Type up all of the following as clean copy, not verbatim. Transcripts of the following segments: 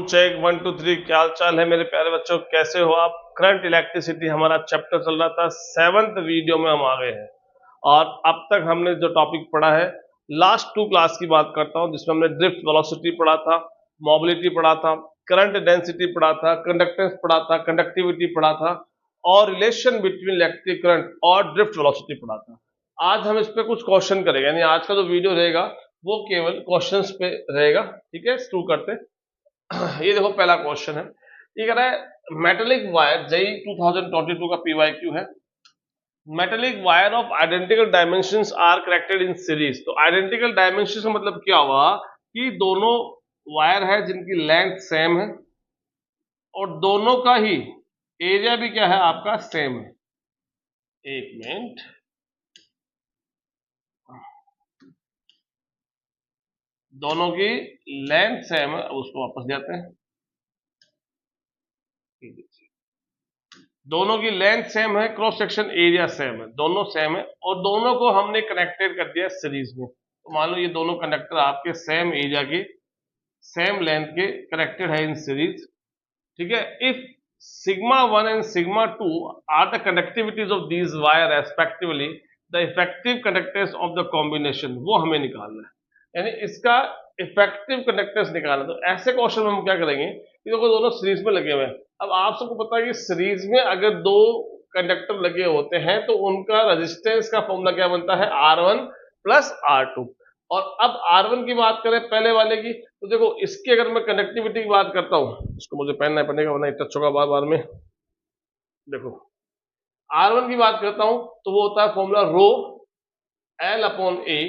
Check 1 2 3। क्या हाल चाल है मेरे प्यारे बच्चों, कैसे हो आप? करंट इलेक्ट्रिसिटी हमारा चैप्टर चल रहा था, 7th वीडियो में हम आ गए हैं और अब तक हमने जो टॉपिक पढ़ा है, लास्ट 2 क्लास की बात करता हूं, जिसमें हमने ड्रिफ्ट वेलोसिटी पढ़ा था, मोबिलिटी पढ़ा था, करंट डेंसिटी पढ़ा था, कंडक्टेंस पढ़ा था, कंडक्टिविटी पढ़ा था और रिलेशन बिटवीन इलेक्ट्रिक करंट और ड्रिफ्ट वेलोसिटी पढ़ा था। आज हम इस पे कुछ क्वेश्चन करेंगे, यानी आज का जो वीडियो रहेगा वो केवल क्वेश्चंस पे रहेगा। ठीक है, शुरू करते हैं। ये देखो पहला क्वेश्चन है, ये कह रहा है मेटेलिक वायर, जेई 2022 का पीवाईक्यू है। Metallic wire of identical dimensions are connected in series. तो आइडेंटिकल डायमेंशंस का मतलब क्या हुआ कि दोनों वायर है जिनकी लेंथ सेम है और दोनों का ही एरिया भी क्या है आपका सेम है। एक मिनट, दोनों की लेंथ सेम है, उसको वापस जाते हैं। दोनों की लेंथ सेम है, क्रॉस सेक्शन एरिया सेम है, दोनों सेम है और दोनों को हमने कनेक्टेड कर दिया सीरीज में। तो मान लो ये दोनों कंडक्टर आपके सेम एरिया के, सेम लेंथ के कनेक्टेड है इन सीरीज। ठीक है, if sigma 1 and sigma 2 are the conductivities of these wire respectively, the effective conductance of the combination, वो हमें निकालना है, यानी इसका इफेक्टिव कंडक्टेंस निकालना। तो ऐसे क्वेश्चन में हम क्या करेंगे, ये देखो दोनों सीरीज में लगे हुए हैं। अब आप सबको पता है कि सीरीज में अगर दो कंडक्टर लगे होते हैं तो उनका रेजिस्टेंस का फॉर्मूला क्या बनता है, R1 प्लस R2। और अब R1 की बात करें पहले वाले की, तो देखो इसकी अगर मैं कंडक्टिविटी की बात करता हूं, इसको मुझे पहनना पड़ेगा वरना टच होगा बार बार में। देखो R1 की बात करता हूं तो वो होता है फॉर्मूला रो L अपॉन ए,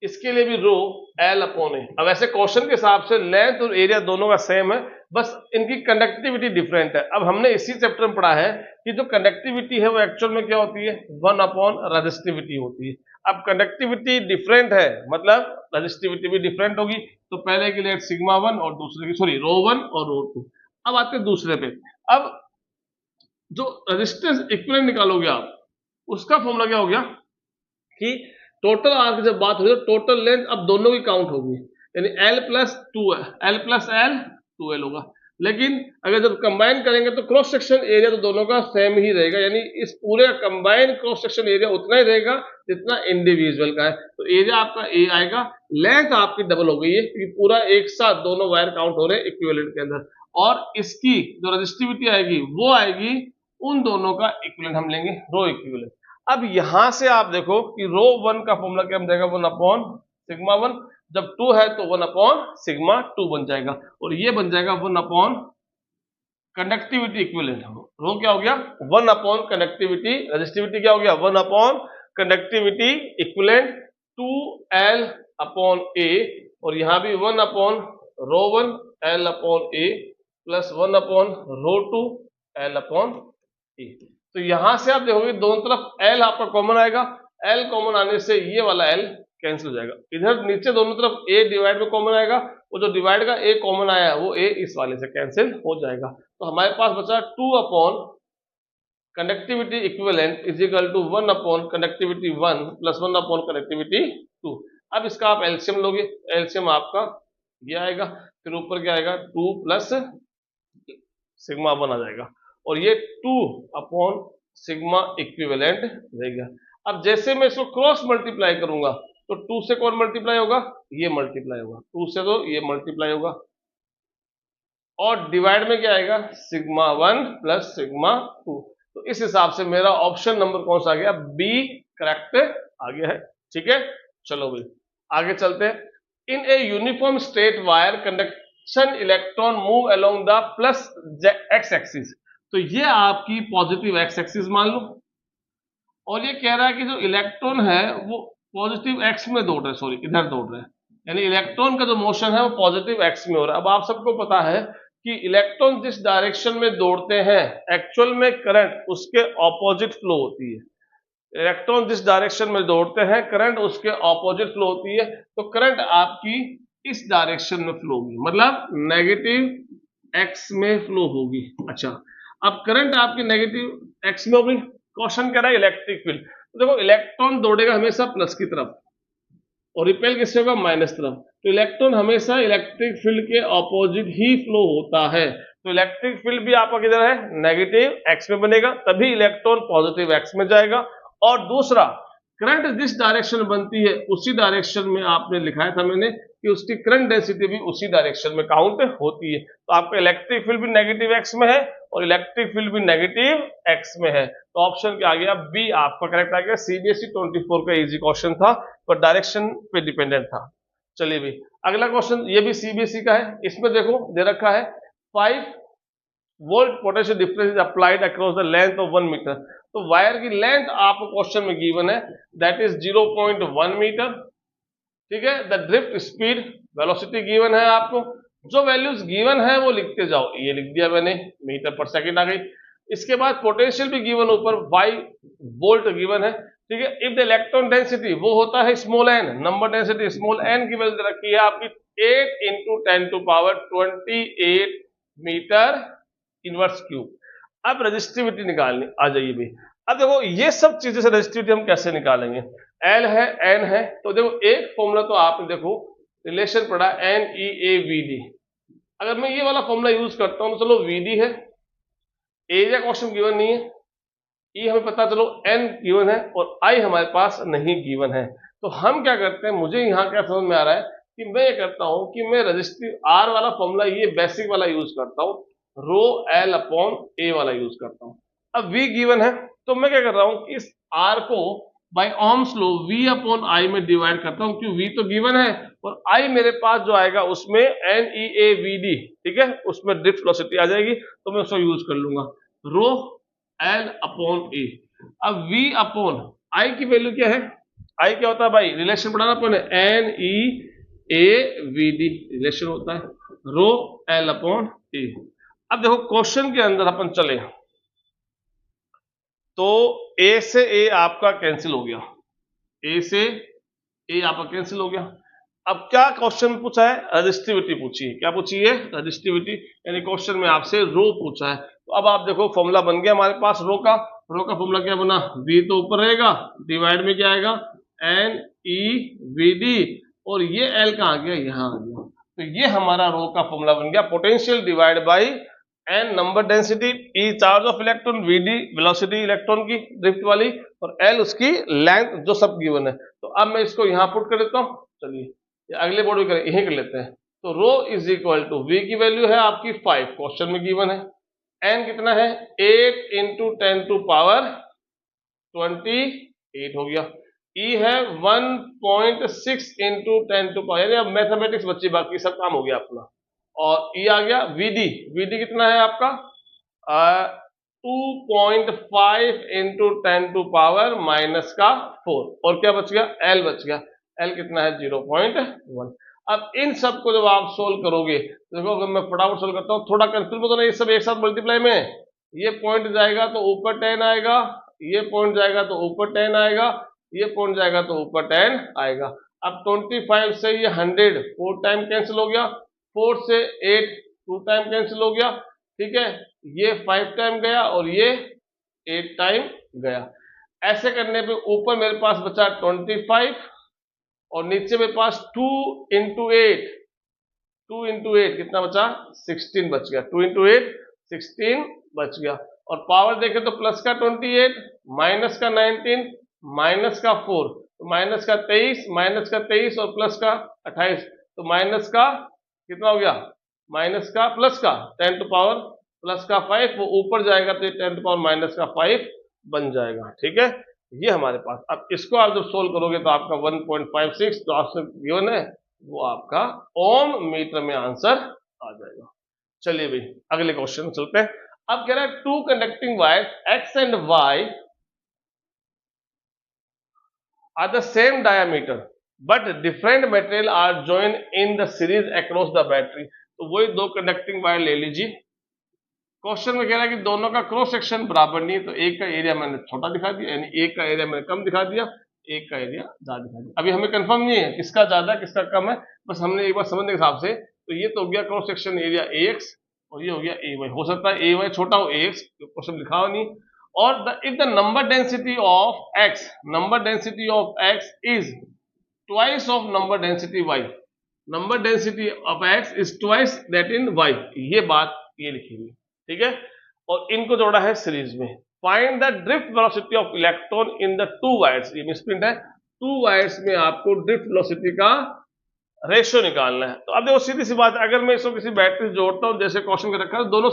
इसके लिए भी रो L अपॉन ए। अब ऐसे क्वेश्चन के हिसाब से लेंथ और एरिया दोनों का सेम है, बस इनकी कंडक्टिविटी डिफरेंट है। अब हमने इसी चैप्टर में पढ़ा है कि जो कंडक्टिविटी है वो एक्चुअल में क्या होती है, 1 अपॉन रेजिस्टिविटी होती है। अब कंडक्टिविटी डिफरेंट है मतलब रेजिस्टिविटी भी डिफरेंट होगी। तो पहले की लेट सिग्मा 1 और दूसरे की सॉरी रो 1 और रो 2। अब आते हैं दूसरे पे। अब जो रेजिस्टेंस इक्विवेलेंट निकालोगे आप, उसका फॉर्मूला क्या हो गया कि टोटल आर की जब बात होगी तो टोटल लेंथ अब दोनों की काउंट होगी, यानी L प्लस L 2L होगा। लेकिन अगर जब कंबाइन करेंगे तो क्रॉस सेक्शन एरिया तो दोनों का सेम ही रहेगा, यानी इस पूरे कंबाइन क्रॉस सेक्शन एरिया उतना ही रहेगा जितना इंडिविजुअल का है। तो एरिया आपका ए आएगा, लेंथ आपकी डबल हो गई है क्योंकि पूरा एक साथ दोनों वायर काउंट हो रहे हैं इक्विवेलेंट के अंदर। और इसकी जो रेजिस्टिविटी आएगी वो आएगी उन दोनों का इक्विवेलेंट हम लेंगे, रो इक्विवेलेंट। अब यहां से आप देखो कि रो 1 का फॉर्मूला क्या बन जाएगा, 1 अपॉन सिग्मा 1। जब 2 है तो 1 अपॉन सिग्मा 2 बन जाएगा और ये बन जाएगा 1 अपॉन कंडक्टिविटी इक्विवेलेंट। रो क्या हो गया, 1 अपॉन कंडक्टिविटी, रेजिस्टिविटी क्या हो गया, 1 upon conductivity equivalent 2L upon A, और यहां भी 1 upon rho 1 L upon A plus 1 upon rho 2 L upon A. तो यहां से आप देखोगे दोनों तरफ L आपका कॉमन आएगा, L कॉमन आने से ये वाला L कैंसिल हो जाएगा। इधर नीचे दोनों तरफ A डिवाइड में कॉमन आएगा, वो जो डिवाइड का A कॉमन आया है वो A इस वाले से कैंसिल हो जाएगा। तो हमारे पास बचा 2 upon conductivity equivalent is equal to 1 upon conductivity 1 plus 1 upon conductivity 2। अब इसका आप एलसीएम लोगे, एलसीएम आपका ये आएगा, फिर ऊपर क्या आएगा 2 प्लस सिग्मा 1 आ जाएगा और ये 2 अपॉन सिग्मा इक्विवेलेंट रहेगा। अब जैसे मैं इसको क्रॉस मल्टीप्लाई करूंगा तो 2 से कौन मल्टीप्लाई होगा, ये मल्टीप्लाई होगा, 2 से तो ये मल्टीप्लाई होगा और डिवाइड में क्या आएगा सिग्मा 1 प्लस सिग्मा 2। तो इस हिसाब से मेरा ऑप्शन नंबर कौन सा आ गया, बी करेक्ट आ गया है। ठीक है, चलो भाई आगे चलते हैं। In a uniform straight wire conduction electron move along the plus X axis. तो ये आपकी पॉजिटिव एक्स एक्सिस मान लो और ये कह रहा है कि जो इलेक्ट्रॉन है वो पॉजिटिव एक्स में दौड़ रहा है, सॉरी इधर दौड़ रहा है, यानी इलेक्ट्रॉन का जो मोशन है वो पॉजिटिव एक्स में हो रहा है। अब आप सबको पता है कि इलेक्ट्रॉन जिस डायरेक्शन में दौड़ते हैं एक्चुअल में करंट उसके ऑपोजिट फ्लो होती है। इलेक्ट्रॉन जिस डायरेक्शन में दौड़ते हैं करंट उसके ऑपोजिट फ्लो होती है। तो करंट आपकी इस डायरेक्शन में फ्लो होगी, मतलब नेगेटिव एक्स में फ्लो होगी। अच्छा, अब करंट आपकी नेगेटिव एक्स में होगी, क्वेश्चन कह रहा है इलेक्ट्रिक फील्ड। तो देखो इलेक्ट्रॉन दौड़ेगा हमेशा प्लस की तरफ, और रिपेल किससे होगा, माइनस तरफ। तो इलेक्ट्रॉन हमेशा इलेक्ट्रिक फील्ड के ऑपोजिट ही फ्लो होता है, तो इलेक्ट्रिक फील्ड भी आपका किधर है, नेगेटिव एक्स में बनेगा, तभी इलेक्ट्रॉन पॉजिटिव एक्स में जाएगा। और दूसरा, करंट जिस डायरेक्शन में बनती है उसी डायरेक्शन में आपने लिखाया था मैंने कि उसकी करंट डेंसिटी भी उसी डायरेक्शन में काउंट होती है। तो आपका इलेक्ट्रिक फील्ड भी नेगेटिव एक्स में है और इलेक्ट्रिक फील्ड भी नेगेटिव एक्स में है, तो ऑप्शन क्या आ गया, बी आपका करेक्ट आ गया। सीबीएसई 24 का इजी क्वेश्चन था पर डायरेक्शन पे डिपेंडेंट था। चलिए भी अगला क्वेश्चन, ये भी सीबीएसई का है। इसमें देखो दे रखा है 5 volt potential difference is applied across the length of 1 metre. तो वायर की लेंथ आपको क्वेश्चन में गिवन है, दैट इज 0.1 मीटर। ठीक है, the drift speed velocity given है आपको, जो वैल्यूज गिवन है वो लिखते जाओ, ये लिख दिया मैंने, मीटर पर सेकंड आ गई। इसके बाद पोटेंशियल भी गिवन, ऊपर 5 वोल्ट गिवन है। ठीक है, इफ द इलेक्ट्रॉन डेंसिटी वो होता है small N, number density small N की वैल्यू रखी है आपकी 8 × 10⁻28 मीटर इनवर्स क्यूब। अब रजिस्टिविटी निकालनी, आ जाइए भाई। अब देखो ये सब चीजें से रजिस्टिविटी हम कैसे निकालेंगे, एल है एन है, तो देखो एक फॉर्मूला तो आपने देखो रिलेशन पढ़ा NEAVD। अगर मैं ये वाला फॉर्मूला यूज करता हूं तो चलो VD है, एरिया क्वेश्चन गिवन नहीं है, ई हमें पता चलो एन गिवन है और आई हमारे पास नहीं गिवन है। तो हम क्या करते हैं, मुझे यहाँ क्या समझ में आ रहा है कि मैं ये करता हूँ कि मैं रजिस्ट्री आर वाला फॉर्मूला ये बेसिक वाला यूज करता हूँ, रो एल अपॉन ए वाला यूज करता हूँ। अब वी गिवन है तो मैं क्या कर रहा हूँ, इस आर को by Ohm's law V upon I में डिवाइड करता हूँ, क्यों वी तो गिवन है और आई मेरे पास जो आएगा उसमें NEAVD, ठीक है, उसमें ड्रिफ्ट वेलोसिटी आ जाएगी, तो मैं उसको यूज कर लूंगा रो एल अपॉन ए। अब v अपॉन आई की वैल्यू क्या है, आई क्या होता है भाई, रिलेशन पढ़ाना अपन NEAVD रिलेशन होता है रो एल अपॉन ए। अब देखो क्वेश्चन के अंदर अपन चले तो ए से ए आपका कैंसिल हो गया, ए से ए आपका कैंसिल हो गया। अब क्या क्वेश्चन में पूछा है, रजिस्टिविटी पूछी है, क्या पूछी है, रजिस्टिविटी, यानी क्वेश्चन में आपसे रो पूछा है। तो अब आप देखो फॉर्मूला बन गया हमारे पास रो का फॉर्मूला क्या बना, v तो ऊपर रहेगा, डिवाइड में क्या आएगा NEVD और ये L कहाँ आ गया, यहाँ आ गया। तो ये हमारा रो का फॉर्मूला बन गया, potential divide by N number density, E charge of electron, VD velocity electron की ड्रिफ्ट वाली और L उसकी लेंथ जो सब गिवन है। तो अब मैं इसको यहाँ पुट कर देता हूँ, चलिए अगले बोर्ड में करें, यही कर लेते हैं। तो रो इज इक्वल टू v की वैल्यू है आपकी 5 क्वेश्चन में गिवन है, n कितना है 8 × 10⁻28 हो गया, e है 1.6 × 10⁻, यानी अब मैथमेटिक्स बच्ची, बाकी सब काम हो गया अपना। और e आ गया vd कितना है आपका 2.5 × 10⁻⁴, और क्या बच गया, l बच गया, l कितना है 0.1। अब इन सब को जब आप सोल्व करोगे, देखो अगर मैं फटाफट सोल्व करता हूँ, थोड़ा कंफ्यूज मत होना, ये सब एक साथ मल्टीप्लाई में, ये पॉइंट जाएगा तो ऊपर 10 आएगा, ये पॉइंट जाएगा तो ऊपर 10 आएगा, ये पॉइंट जाएगा तो ऊपर 10 आएगा। अब 25 से ये 100 4 टाइम कैंसिल हो गया, 4 से 8 2 टाइम कैंसिल हो गया, ठीक है, ये 5 टाइम गया और ये 8 टाइम गया। ऐसे करने पे ऊपर मेरे पास बचा 25 और नीचे मेरे पास 2 × 8 कितना बचा, 16 बच गया, 2 × 8 16 बच गया। और पावर देखें तो प्लस का 28, माइनस का 19, माइनस का 4, तो माइनस का 23 और प्लस का 28, तो माइनस का कितना हो गया, माइनस का प्लस का 10 टू पावर प्लस का 5, वो ऊपर जाएगा तो 10 टू पावर माइनस का 5 बन जाएगा, ठीक है, ये हमारे पास। अब इसको आप जब सोल्व करोगे तो आपका 1.56 जो आपसे गिवन है वो आपका ओम मीटर में आंसर आ जाएगा। चलिए भाई अगले क्वेश्चन चलते हैं। अब कह रहा है 2 conducting wires X and Y are the same diameter but different material are joined in the series across the battery। तो वही 2 कंडक्टिंग वायर ले लीजिए। क्वेश्चन में कह रहा है कि दोनों का क्रॉस सेक्शन बराबर नहीं है, तो एक का एरिया मैंने छोटा दिखा दिया, यानी एक का एरिया मैंने कम दिखा दिया, एक का एरिया ज्यादा दिखा दिया। अभी हमें कंफर्म नहीं है किसका ज्यादा है किसका कम है, बस हमने एक बार समझने के हिसाब से, तो ये तो हो गया क्रॉस सेक्शन एरिया AX और ये हो गया AY। हो सकता है AY छोटा हो AX, क्वेश्चन लिखा हो नहीं। और if the number density of X is twice of number density y, number density of x is twice that in y, ये बात ये लिखी हुई, ठीक है। और इनको जोड़ा है सीरीज में। Find the drift velocity of electron in the two wires, ये मिसप्रिंट है, टू वायर्स में आपको ड्रिफ्ट वेलोसिटी का रेशियो निकालना है। तो अब देखो सीधी सी बात है, अगर मैं इसको किसी बैटरी से जोड़ता हूं, जैसे क्वेश्चन में रखा है, दोनों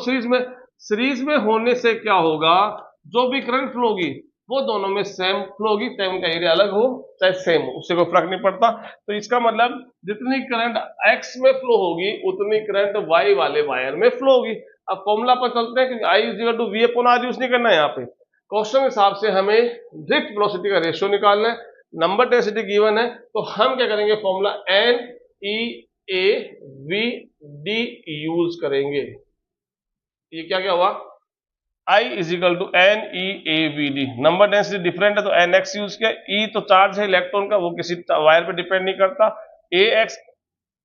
सीरीज में होने से क्या होगा, जो भी करंट फ्लो होगी वो दोनों में सेम फ्लो होगी, चाहे उनका एरिया अलग हो चाहे सेम हो, उससे कोई फर्क नहीं पड़ता। तो इसका मतलब जितनी करंट x में फ्लो होगी उतनी करंट y वाले वायर में फ्लो होगी। अब फॉर्मूला पर चलते हैं कि I = V/R यूज नहीं करना है, यहाँ पे क्वेश्चन के हिसाब से हमें ड्रिफ्ट वेलोसिटी का रेशियो निकालना है, नंबर डेंसिटी गिवन है, तो हम क्या करेंगे, फॉर्मूला NEAVD यूज करेंगे। ये क्या क्या हुआ, I = NEAVD, number density different है तो NX यूज किया, E तो चार्ज है इलेक्ट्रॉन का, वो किसी वायर पे डिपेंड नहीं करता, AX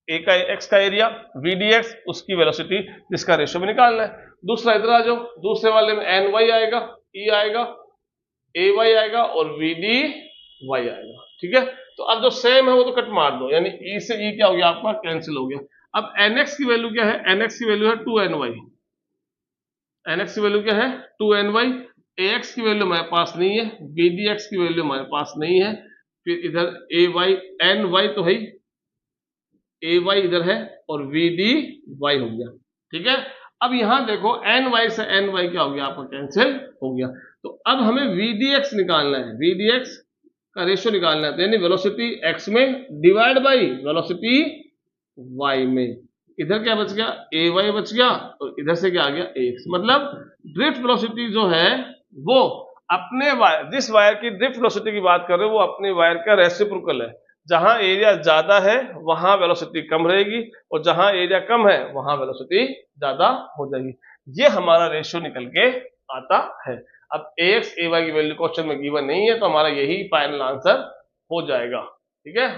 x का एरिया, VDX उसकी वेलोसिटी जिसका रेशियो में निकालना है। दूसरा इधर आ जाओ, दूसरे वाले में NY आएगा, E आएगा, AY आएगा और VDY आएगा, ठीक है। तो अब जो सेम है वो तो कट मार दो, यानी E से E क्या हो गया आपका, कैंसिल हो गया। अब NX की वैल्यू क्या है, NX की वैल्यू है 2NY, NX की वैल्यू क्या है 2NY, AX की वैल्यू हमारे पास नहीं है, VDX की वैल्यू हमारे पास नहीं है, फिर इधर AY NY तो है, AY इधर है और VDY हो गया, ठीक है। अब यहां देखो NY से NY क्या हो गया आपका, कैंसिल हो गया। तो अब हमें VDX निकालना है, VDX का रेशियो निकालना है, यानी वेलोसिटी x में डिवाइड बाई वेलोसिटी y में, इधर क्या बच गया, AY बच गया और इधर से क्या आ गया, AX। मतलब ड्रिफ्ट वेलोसिटी जो है वो अपने वायर, जिस वायर की ड्रिफ्ट वेलोसिटी की बात कर रहे हो वो अपने वायर का रेसिप्रोकल है। जहां एरिया ज्यादा है वहां वेलोसिटी कम रहेगी और जहां एरिया कम है वहां वेलोसिटी ज्यादा हो जाएगी। ये हमारा रेशियो निकल के आता है। अब AX AY की वैल्यू क्वेश्चन में गिवन नहीं है तो हमारा यही फाइनल आंसर हो जाएगा, ठीक है।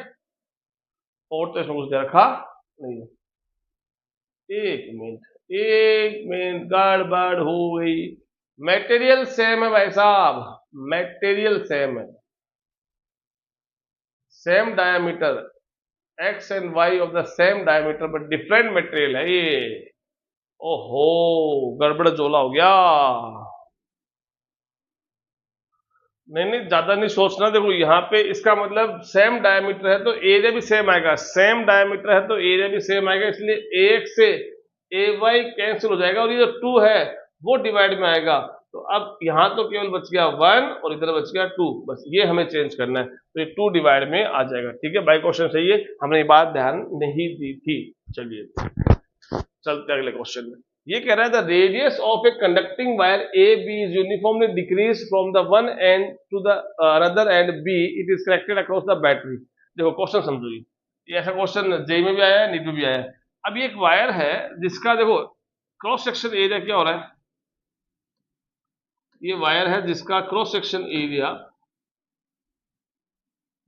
और तो इसमें कुछ दे रखा नहीं है। एक मिनट गड़बड़ हो गई, मटेरियल सेम है भाई साहब, मटेरियल सेम है, same diameter, x and y of the same diameter but different material है ये। ओहो गड़बड़ जोला हो गया। नहीं ज्यादा नहीं सोचना, देखो यहाँ पे इसका मतलब सेम डायमीटर है तो एरिया भी सेम आएगा, सेम डायमीटर है तो एरिया भी सेम आएगा, इसलिए AX से AY कैंसिल हो जाएगा और ये जो 2 है वो डिवाइड में आएगा। तो अब यहाँ तो केवल बच गया 1 और इधर बच गया 2, बस ये हमें चेंज करना है, तो ये 2 डिवाइड में आ जाएगा, ठीक है। बाई क्वेश्चन सही है, हमने ये बात ध्यान नहीं दी थी। चलिए चलते अगले क्वेश्चन में। ये कह रहा है the radius of a conducting wire AB is uniformly decreases from the one end to the another end B it is connected across the battery. देखो क्वेश्चन समझो, ये ऐसा क्वेश्चन जेई में भी आया है, नीट में भी आया है। अब ये एक वायर है जिसका देखो क्रॉस सेक्शन एरिया क्या हो रहा है, ये वायर है जिसका क्रॉस सेक्शन एरिया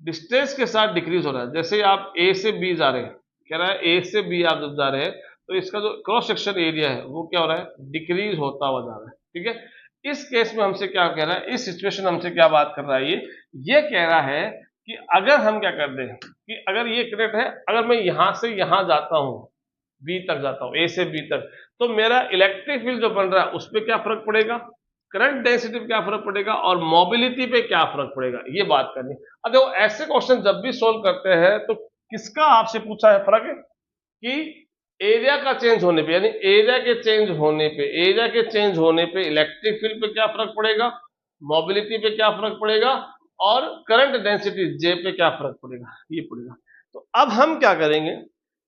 डिस्टेंस के साथ डिक्रीज हो रहा है। जैसे आप A से B जा रहे हैं, कह रहा है A से B आप जब जा रहे हैं तो इसका जो क्रॉस सेक्शन एरिया है वो क्या हो रहा है, डिक्रीज होता हुआ जा रहा है, ठीक है। इस केस में हमसे क्या कह रहा है, इस सिचुएशन हमसे क्या बात कर रहा है, ये कह रहा है कि अगर हम क्या कर दें कि अगर ये कनेक्ट है, अगर मैं यहां से यहां जाता हूं, B तक जाता हूं, A से B तक, तो मेरा इलेक्ट्रिक फील्ड जो बन रहा है उस पर क्या फर्क पड़ेगा, करंट डेंसिटी पे क्या फर्क पड़ेगा और मोबिलिटी पे क्या फर्क पड़ेगा, ये बात करनी। अब देखो ऐसे क्वेश्चन जब भी सोल्व करते हैं तो किसका आपसे पूछा है फर्क है कि एरिया का चेंज होने पे, यानी एरिया के चेंज होने पे इलेक्ट्रिक फील्ड पे क्या फर्क पड़ेगा, मोबिलिटी पे क्या फर्क पड़ेगा और करंट डेंसिटी J पे क्या फर्क पड़ेगा, ये पड़ेगा। तो अब हम क्या करेंगे,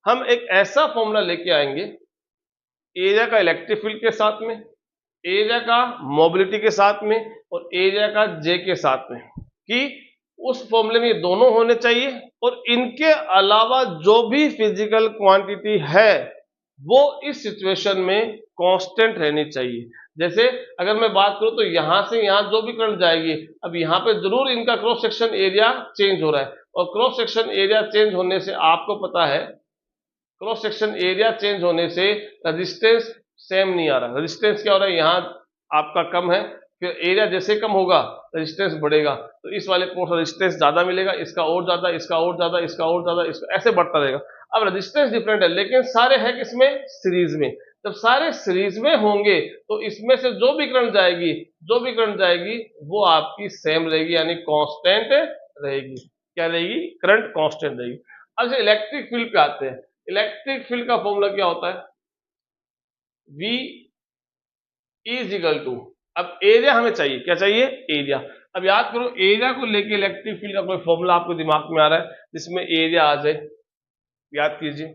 हम एक ऐसा फॉर्मूला लेके आएंगे एरिया का इलेक्ट्रिक फील्ड के साथ में, एरिया का मोबिलिटी के साथ में और एरिया का J के साथ में, कि उस फॉर्मूले में ये दोनों होने चाहिए और इनके अलावा जो भी फिजिकल क्वांटिटी है वो इस सिचुएशन में कांस्टेंट रहनी चाहिए। जैसे अगर मैं बात करूं तो यहां से यहां जो भी करंट जाएगी, अब यहां पे जरूर इनका क्रॉस सेक्शन एरिया चेंज हो रहा है और क्रॉस सेक्शन एरिया चेंज होने से आपको पता है, क्रॉस सेक्शन एरिया चेंज होने से रेजिस्टेंस सेम नहीं आ रहा, रेजिस्टेंस क्या हो रहा है, यहाँ आपका कम है, फिर एरिया जैसे कम होगा रेजिस्टेंस बढ़ेगा, तो इस वाले पोर्ट रेजिस्टेंस ज्यादा मिलेगा, इसका और ज्यादा, इसका और ज्यादा, इसका और ज्यादा, इसका ऐसे बढ़ता रहेगा। अब रेजिस्टेंस डिफरेंट है लेकिन सारे हैं किसमें, सीरीज में। जब सारे सीरीज में होंगे तो इसमें से जो भी करंट जाएगी वो आपकी सेम रहेगी, यानी कांस्टेंट रहेगी। क्या रहेगी, करंट कांस्टेंट रहेगी। अब इलेक्ट्रिक फील्ड पे आते हैं। इलेक्ट्रिक फील्ड का फॉर्मूला क्या होता है, V इज इक्वल टू, अब एरिया हमें चाहिए, क्या चाहिए, एरिया। अब याद करो एरिया को लेके इलेक्ट्रिक फील्ड का कोई फॉर्मूला आपको दिमाग में आ रहा है जिसमें एरिया आ जाए, याद कीजिए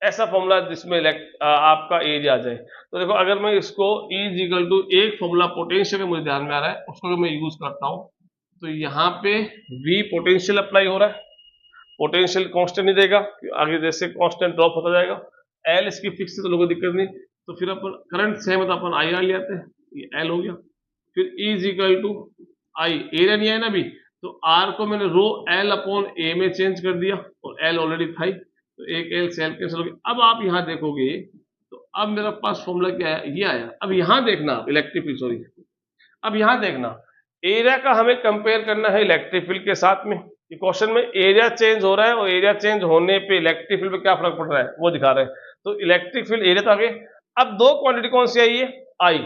ऐसा फॉर्मूला जिसमें आपका एरिया आ जाए। तो देखो अगर मैं इसको E इज इक्वल टू एक फॉर्मूला पोटेंशियल मुझे ध्यान में आ रहा है, उसको मैं यूज करता हूं, तो यहाँ पे V पोटेंशियल अप्लाई हो रहा है, पोटेंशियल कांस्टेंट नहीं देगा, आगे जैसे कांस्टेंट ड्रॉप होता जाएगा। L इसकी फिक्स है तो लोगों को दिक्कत नहीं, तो फिर अपन करंट सेम है तो अपन आई आर ले आते हैं, ये L हो गया। फिर E is equal to I, area नहीं आया ना अभी, तो R को मैंने रो L अपॉन A में चेंज कर दिया और L ऑलरेडी था ही, तो एक L से L कैंसिल हो गया। अब आप यहाँ देखोगे तो अब मेरा पास फॉर्मूला क्या है, ये आया। अब यहाँ देखना आप इलेक्ट्रिक फील्ड, सॉरी अब यहाँ देखना एरिया का हमें कंपेयर करना है इलेक्ट्रिक फील्ड के साथ में। क्वेश्चन में एरिया चेंज हो रहा है और एरिया चेंज होने पे इलेक्ट्रिक फील्ड पे क्या फर्क पड़ रहा है वो दिखा रहे हैं। तो इलेक्ट्रिक फील्ड एरिया तो आगे। अब दो क्वांटिटी कौन सी आई है, आई।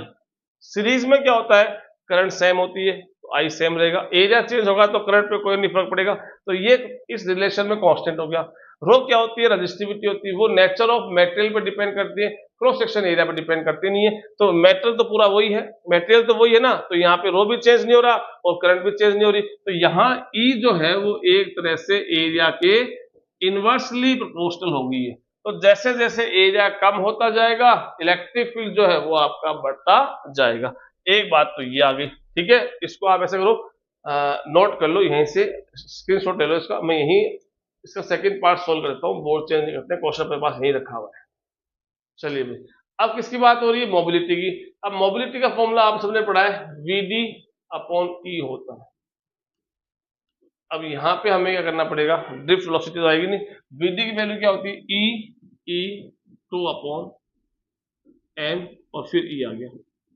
सीरीज में क्या होता है, करंट सेम होती है तो आई सेम रहेगा, एरिया चेंज होगा तो करंट पे कोई नहीं फर्क पड़ेगा, तो ये इस रिलेशन में कांस्टेंट हो गया। रो क्या होती है, रेजिस्टिविटी होती है, वो नेचर ऑफ मटेरियल पे डिपेंड करती है, क्रॉस सेक्शन एरिया पे डिपेंड करती नहीं है। तो मेटेरियल तो पूरा वही है, मटेरियल तो वही है ना, तो यहाँ पे रो भी चेंज नहीं हो रहा और करंट भी चेंज नहीं हो रही, तो यहाँ ई जो है वो एक तरह से एरिया के इनवर्सली प्रोपोर्शनल हो गई है। तो जैसे जैसे एरिया कम होता जाएगा इलेक्ट्रिक फील्ड जो है वो आपका बढ़ता जाएगा। एक बात तो ये आ गई, ठीक है। इसको आप ऐसे करो, नोट कर लो, यहीं से स्क्रीनशॉट ले लो इसका, मैं यहीं इसका सेकंड पार्ट सोल्व करता हूँ, बोर्ड चेंज नहीं करते हैं, क्वेश्चन अपने पास यहीं रखा हुआ है। चलिए भाई, अब किसकी बात हो रही है, मोबिलिटी की। अब मोबिलिटी का फॉर्मूला आप सबने पढ़ा है, Vd अपॉन E होता है। अब यहाँ पे हमें क्या करना पड़ेगा, ड्रिफ्ट वेलोसिटी तो आएगी नहीं, Vd की वैल्यू क्या होती है, E2 अपॉन m और फिर E आ गया।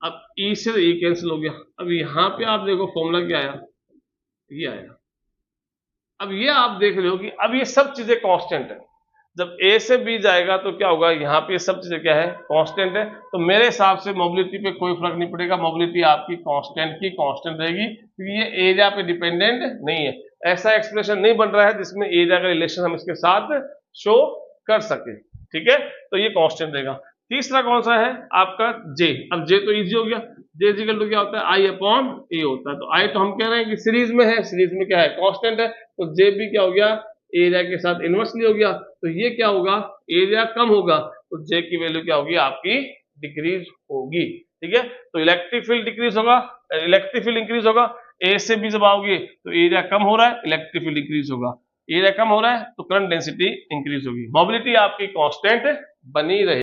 अब E से E कैंसिल हो गया। अब यहाँ पे आप देखो फॉर्मूला क्या आया, ये आया। अब ये आप देख रहे हो कि अब ये सब चीजें कांस्टेंट है, जब A से B जाएगा तो क्या होगा, यहाँ पे सब चीजें क्या है, कांस्टेंट है, तो मेरे हिसाब से मोबिलिटी पे कोई फर्क नहीं पड़ेगा, मोबिलिटी आपकी कांस्टेंट की कांस्टेंट रहेगी, क्योंकि ये एरिया पे डिपेंडेंट नहीं है। ऐसा एक्सप्रेशन नहीं बन रहा है जिसमें एरिया का रिलेशन हम इसके साथ शो कर सके, ठीक है, तो ये कांस्टेंट रहेगा। तीसरा कौन सा है आपका, J। अब J तो इजी हो गया, J इक्वल टू क्या होता है, I अपॉन A होता है, तो I तो हम कह रहे हैं कि सीरीज में है, सीरीज में क्या है, कांस्टेंट है, तो J भी क्या हो गया, एरिया के साथ इनवर्सली हो गया, तो ये क्या होगा, एरिया कम होगा तो J की वैल्यू क्या होगी, आपकी डिक्रीज होगी, ठीक है। तो इलेक्ट्रिक फील्ड डिक्रीज होगा, इलेक्ट्रिक फील्ड इंक्रीज होगा, A से B जब आओगे तो एरिया कम हो रहा है, इलेक्ट्रिक फील्ड इंक्रीज होगा, एरिया कम हो रहा है तो करंट डेंसिटी इंक्रीज होगी, मोबिलिटी आपकी कांस्टेंट बनी रहे।